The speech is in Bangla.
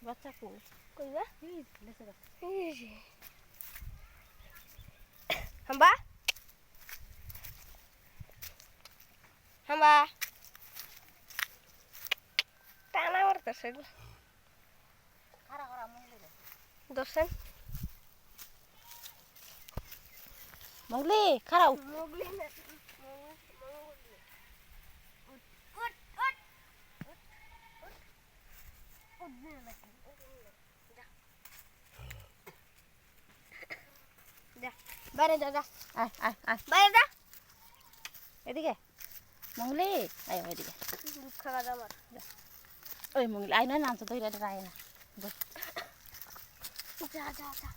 বাচ্চা কই কইবা এই লেসে গা হাম্বা হাম্বা টানা করতেছে খারা খারা মঙ্গলি দর্শন মঙ্গলি খারাও মোগলি না বাইরে যা যা আয় আয় আয় বাইরে যা এদিকে মঙ্গলি আয় এদিকে দুধ খাওয়া যাবার ওই মঙ্গলি আয় না নাচ ধরে আয় না যা যা যা